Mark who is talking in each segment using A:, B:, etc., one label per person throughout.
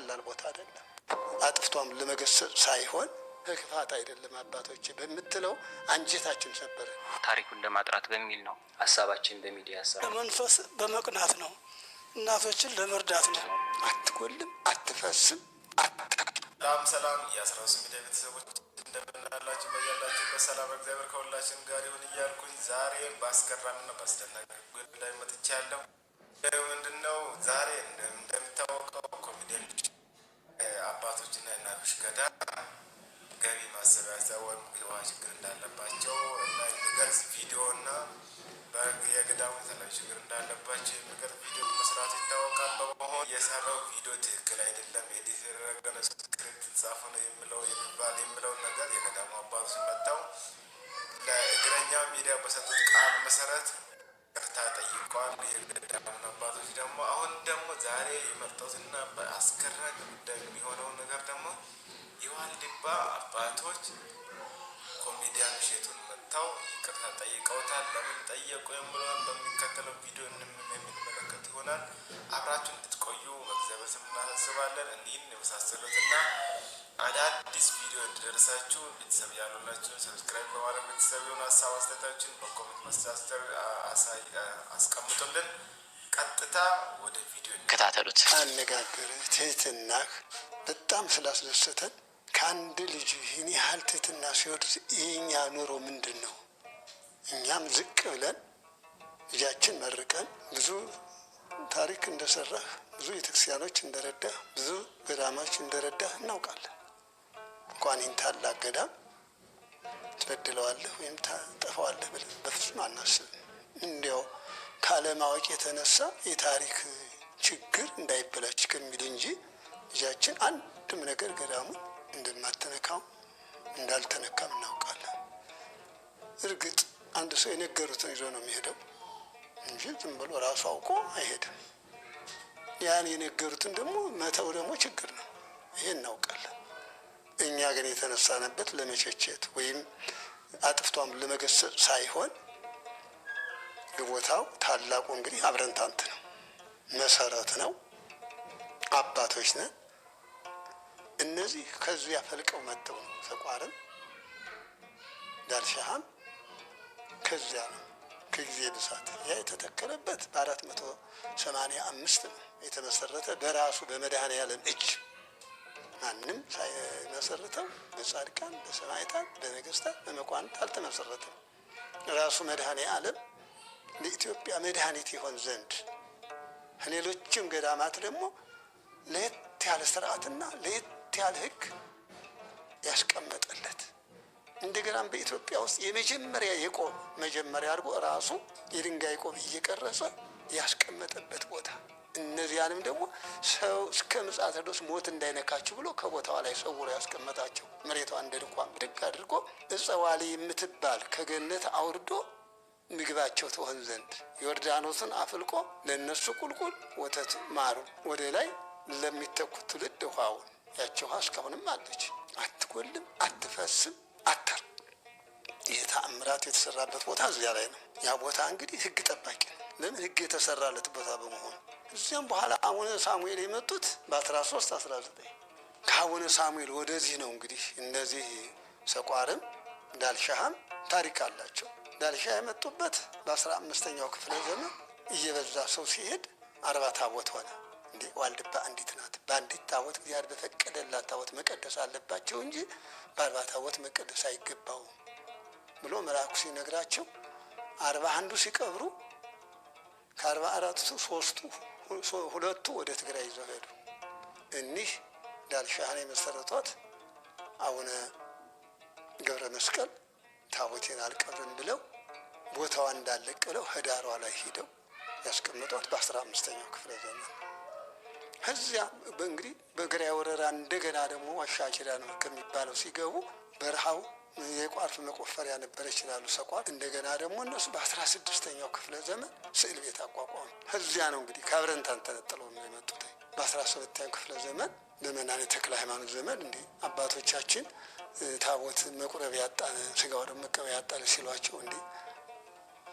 A: ቀላል ቦታ አይደለም። አጥፍቷም ለመገሰጽ ሳይሆን ክፋት አይደለም አባቶች በምትለው አንጀታችን ሰበረ።
B: ታሪኩን ለማጥራት በሚል ነው ሀሳባችን በሚዲያ
C: መንፈስ በመቅናት ነው፣ እናቶችን ለመርዳት ነው።
A: አትጎልም፣ አትፈስም።
D: ሰላም የ13 ሚዲያ ቤተሰቦች እንደምናላችሁ በያላችሁ በሰላም እግዚአብሔር ከሁላችን ጋር ይሁን እያልኩኝ ዛሬ በአስገራሚና በአስደናቂ ጉዳይ መጥቻለሁ። ምንድነው? ዛሬ እንደሚታወቀው ኮሚዲያን አባቶችና እናቶች ገዳም ገቢ ማሰባሰቢያ ወይም የውሃ ችግር እንዳለባቸው እና የሚገልጽ ቪዲዮ እና የገዳሙ የተለያዩ ችግር እንዳለባቸው የሚገልጽ ቪዲዮ መስራት ይታወቃል። በመሆን የሰራው ቪዲዮ ትክክል አይደለም፣ ኤዲት የተደረገ ነው፣ ስክሪፕት ጻፈ ነው የሚለውን ነገር የገዳሙ አባቶች መጥተው ለእግረኛ ሚዲያ በሰጡት ቃል መሰረት ቅርታ ጠይቋል። የገዳሙ አባቶች ደግሞ አሁን ደግሞ ዛሬ የመጣሁትና በአስገራሚ ጉዳይ የሚሆነውን ነገር ደግሞ የዋልድባ አባቶች ኮሜዲያን እሸቱን መጥተው ይቅርታ ጠይቀውታል። ለምን ጠየቁ የሚለውን በሚከተለው ቪዲዮ የምንመለከት ይሆናል። አብራችሁን እንድትቆዩ በእግዚአብሔር ስም እናሳስባለን። እኒህን የመሳሰሉትና አዳዲስ ቪዲዮ እንዲደርሳችሁ ቤተሰብ ያሉላችሁ ሰብስክራይብ በማድረግ ቤተሰብ የሆኑ ሀሳብ አስተያየታችሁን በኮሜንት መስጫ አስቀምጡልን። ቀጥታ ወደ ቪዲዮ
B: ከታተሉት።
A: አነጋገር ትህትናህ በጣም ስላስደሰተን ከአንድ ልጅ ይህን ያህል ትህትና ሲወርድ የኛ ኑሮ ምንድን ነው? እኛም ዝቅ ብለን ልጃችን መርቀን ብዙ ታሪክ እንደሰራህ፣ ብዙ ቤተክርስቲያኖች እንደረዳህ፣ ብዙ ገዳማች እንደረዳህ እናውቃለን። እንኳን ይህን ታላቅ ገዳም ትበድለዋለህ ወይም ታጠፋዋለህ ብለን በፍጹም አናስብም። እንዲያው ካለማወቅ የተነሳ የታሪክ ችግር እንዳይበላች ከሚል እንጂ ልጃችን አንድም ነገር ገዳሙን እንደማትነካው እንዳልተነካም እናውቃለን። እርግጥ አንድ ሰው የነገሩትን ይዞ ነው የሚሄደው እንጂ ዝም ብሎ ራሱ አውቆ አይሄድም። ያን የነገሩትን ደግሞ መተው ደግሞ ችግር ነው። ይሄ እናውቃለን። እኛ ግን የተነሳንበት ለመቸቸት ወይም አጥፍቷም ለመገሰጽ ሳይሆን ቦታው ታላቁ እንግዲህ አብረንታንት ነው፣ መሰረት ነው፣ አባቶች ነን። እነዚህ ከዚያ ፈልቀው መጥተው ነው። ሰቋርም ዳልሻሃም ከዚያ ነው። ከጊዜ ብዛት ያ የተተከለበት በ485 ነው የተመሰረተ በራሱ በመድኃኔዓለም እጅ። ማንም ሳይመሰርተው በጻድቃን በሰማዕታት በነገስታት በመኳንንት አልተመሰረተም። ራሱ መድኃኔዓለም ለኢትዮጵያ መድኃኒት ይሆን ዘንድ ከሌሎችም ገዳማት ደግሞ ለየት ያለ ስርዓትና ለየት ያለ ሕግ ያስቀመጠለት እንደገናም በኢትዮጵያ ውስጥ የመጀመሪያ የቆብ መጀመሪያ አድርጎ ራሱ የድንጋይ ቆብ እየቀረጸ ያስቀመጠበት ቦታ። እነዚያንም ደግሞ ሰው እስከ ምጽአተ ድረስ ሞት እንዳይነካችሁ ብሎ ከቦታዋ ላይ ሰውሮ ያስቀመጣቸው። መሬቷ እንደ ድንኳን ብድግ አድርጎ እጸዋሊ የምትባል ከገነት አውርዶ ምግባቸው ትሆን ዘንድ ዮርዳኖስን አፍልቆ ለነሱ ቁልቁል ወተት ማሩ ወደ ላይ ለሚተኩት ትውልድ ውሃውን ያቺ ውሃ እስካሁንም አለች። አትጎልም፣ አትፈስም፣ አተር የተአምራት የተሰራበት ቦታ እዚያ ላይ ነው። ያ ቦታ እንግዲህ ህግ ጠባቂ ነው። ለምን? ህግ የተሰራለት ቦታ በመሆኑ። እዚያም በኋላ አቡነ ሳሙኤል የመጡት በ1319 ከአቡነ ሳሙኤል ወደዚህ ነው። እንግዲህ እነዚህ ሰቋርም ዳልሻሃም ታሪክ አላቸው። ዳልሻ የመጡበት በ15ኛው ክፍለ ዘመን እየበዛ ሰው ሲሄድ 40 ታቦት ሆነ። እንዴ ዋልድባ አንዲት ናት። በአንዲት ታቦት እግዚአብሔር በፈቀደላት ታቦት መቀደስ አለባቸው እንጂ በ40 ታቦት መቀደስ አይገባውም ብሎ መልአኩ ሲነግራቸው 41ዱ ሲቀብሩ ከ44ቱ ሁለቱ ወደ ትግራይ ይዘው ሄዱ። እኒህ ዳልሻህን የመሰረቷት አቡነ ገብረ መስቀል ታቦቴን አልቀብርም ብለው ቦታዋ እንዳለቀለው ህዳሯ ላይ ሂደው ያስቀመጧት በ15ኛው ክፍለ ዘመን። ከዚያ በእንግዲህ በግራይ ወረራ እንደገና ደግሞ ዋሻ ኪዳን ከሚባለው ሲገቡ በረሃው የቋርፍ መቆፈሪያ ነበር ይችላሉ ሰቋር። እንደገና ደግሞ እነሱ በ16ኛው ክፍለ ዘመን ስዕል ቤት አቋቋሙ። ከዚያ ነው እንግዲህ ከአብረንታን ተነጥለው ነው የመጡት። በ17ኛው ክፍለ ዘመን በመናኔ ተክለ ሃይማኖት ዘመን እንዴ አባቶቻችን ታቦት መቁረብ ያጣን ስጋው ደግሞ መቀበያ ያጣን ሲሏቸው እንዴ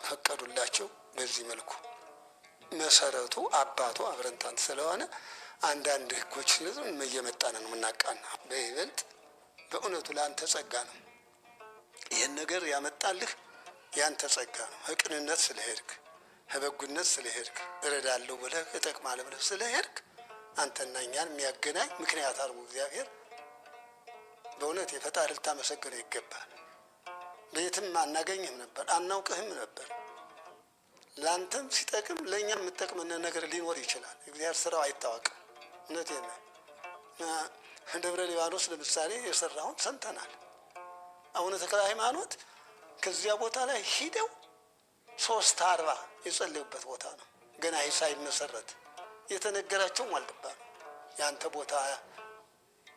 A: ፈቀዱላቸው። በዚህ መልኩ መሰረቱ አባቱ አብረንታንት ስለሆነ አንዳንድ ህጎች እየመጣን ነው የምናቃና። በይበልጥ በእውነቱ ለአንተ ጸጋ ነው ይህን ነገር ያመጣልህ፣ ያንተ ጸጋ ነው። ከቅንነት ስለሄድክ፣ ከበጉነት ስለሄድክ፣ እረዳለሁ ብለህ እጠቅማለሁ ብለህ ስለሄድክ አንተና እኛን የሚያገናኝ ምክንያት አድርጎ እግዚአብሔር በእውነት የፈጣሪ ልታመሰግነው ይገባል። በየትም አናገኝህም ነበር፣ አናውቅህም ነበር። ለአንተም ሲጠቅም ለእኛ የምጠቅመን ነገር ሊኖር ይችላል። እግዚአብሔር ስራው አይታወቅም። እውነቴን ነው። ደብረ ሊባኖስ ለምሳሌ የሰራውን ሰምተናል። አቡነ ተክለ ሃይማኖት ከዚያ ቦታ ላይ ሂደው 340 የጸለዩበት ቦታ ነው። ገና ይህ ሳይመሰረት የተነገራቸውም አልገባ ነው። የአንተ ቦታ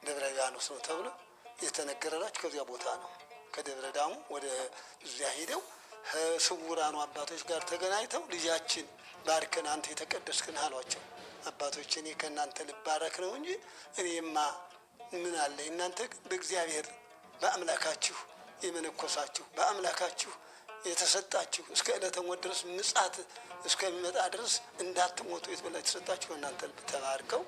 A: ደብረ ሊባኖስ ነው ተብሎ የተነገረላቸው ከዚያ ቦታ ነው። ከደብረ ዳሙ ወደ እዚያ ሂደው ከስውራኑ አባቶች ጋር ተገናኝተው ልጃችን ባርከን አንተ የተቀደስክን አሏቸው። አባቶች እኔ ከእናንተ ልባረክ ነው እንጂ እኔማ ምን አለኝ? እናንተ ግን በእግዚአብሔር በአምላካችሁ የመነኮሳችሁ በአምላካችሁ የተሰጣችሁ እስከ ዕለተ ሞት ድረስ ምጽአት እስከሚመጣ ድረስ እንዳትሞቱ የተበላ የተሰጣችሁ እናንተ ልብ ተባርከው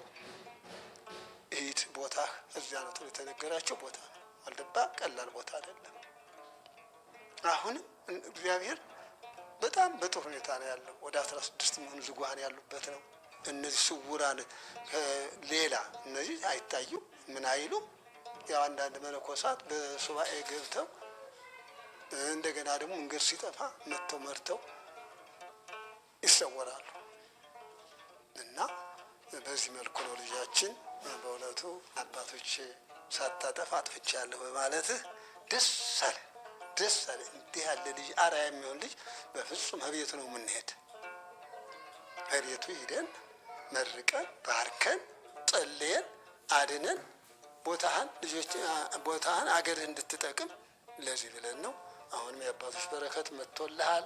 A: ሂድ ቦታ እዚያ ነው ተብሎ የተነገራቸው ቦታ ነው። ዋልድባ ቀላል ቦታ አይደለም። አሁንም እግዚአብሔር በጣም በጥሩ ሁኔታ ነው ያለው። ወደ 16 የሚሆኑ ዝጉሃን ያሉበት ነው። እነዚህ ስውራን ሌላ እነዚህ አይታዩም፣ ምን አይሉም። ያው አንዳንድ መነኮሳት በሱባኤ ገብተው እንደገና ደግሞ መንገድ ሲጠፋ መጥተው መርተው ይሰወራሉ። እና በዚህ መልኩ ነው ልጃችን በእውነቱ አባቶች ሳታጠፋ አጥፍቻለሁ በማለትህ ደስ አለ ደስ አለ። እንዲህ ያለ ልጅ አርአያ የሚሆን ልጅ በፍጹም ከቤቱ ነው የምንሄድ። ከቤቱ ሂደን መርቀን ባርከን ጸልየን አድነን ቦታህን አገርህ እንድትጠቅም ለዚህ ብለን ነው። አሁንም የአባቶች በረከት መጥቶልሃል።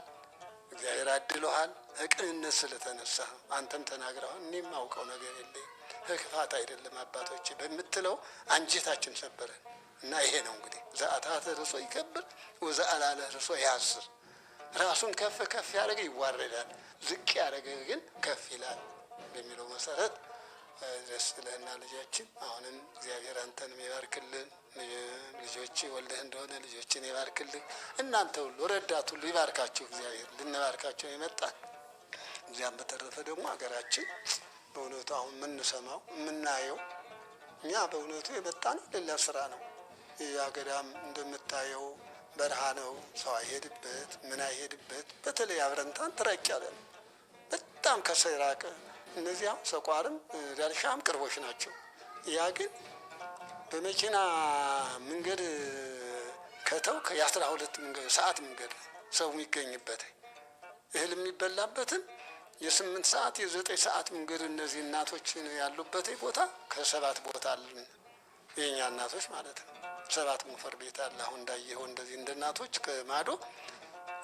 A: እግዚአብሔር አድሎሃል። ከቅንነት ስለተነሳ አንተም ተናግረሃል። እኔም አውቀው ነገር የለኝም ከክፋት አይደለም አባቶች በምትለው አንጀታችን ሰበረን እና ይሄ ነው እንግዲህ ዘአታተ ርሶ ይከብር ወዘአላለ ርሶ ያስር። ራሱን ከፍ ከፍ ያደረገ ይዋረዳል፣ ዝቅ ያደረገ ግን ከፍ ይላል በሚለው መሰረት ደስ ብለህና ልጃችን አሁንም እግዚአብሔር አንተንም ይባርክልን። ልጆች ወልደህ እንደሆነ ልጆችን ይባርክልን። እናንተ ሁሉ ረዳት ሁሉ ይባርካችሁ እግዚአብሔር። ልንባርካቸው የመጣን እዚያም በተረፈ ደግሞ ሀገራችን በእውነቱ አሁን የምንሰማው የምናየው እኛ በእውነቱ የመጣን ሌላ ስራ ነው። የአገዳም እንደምታየው በረሃ ነው፣ ሰው አይሄድበት ምን አይሄድበት። በተለይ አብረንታን ትረቅ ያለ ነው፣ በጣም ከሰው የራቀ። እነዚያም ሰቋርም ዳልሻም ቅርቦች ናቸው። ያ ግን በመኪና መንገድ ከተው የ12 ሰዓት መንገድ ሰው የሚገኝበት እህል የሚበላበትን የ8 ሰዓት የ9 ሰዓት መንገድ እነዚህ እናቶች ያሉበት ቦታ ከ7 ቦታ አለን። የኛ እናቶች ማለት ነው። 7 ሞፈር ቤት አለ። አሁን እንዳየኸው እንደዚህ እንደ እናቶች ከማዶ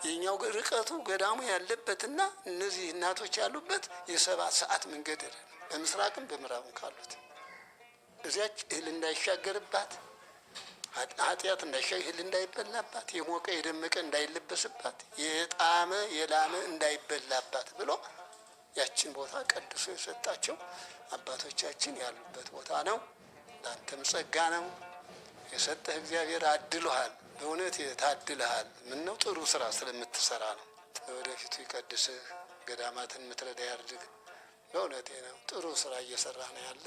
A: የኛው ርቀቱ ገዳሙ ያለበትና እነዚህ እናቶች ያሉበት የ7 ሰዓት መንገድ በምስራቅም በምዕራብም ካሉት እዚያች እህል እንዳይሻገርባት ኃጢአት እህል እንዳይበላባት የሞቀ የደመቀ እንዳይለበስባት የጣመ የላመ እንዳይበላባት ብሎ ያችን ቦታ ቀድሶ የሰጣቸው አባቶቻችን ያሉበት ቦታ ነው። ለአንተም ጸጋ ነው የሰጠህ እግዚአብሔር አድሎሃል። በእውነት የታድልሃል። ምነው ጥሩ ስራ ስለምትሰራ ነው። ወደፊቱ ይቀድስህ፣ ገዳማትን ምትረዳ ያድርግ። በእውነቴ ነው ጥሩ ስራ እየሰራ ነው ያለ።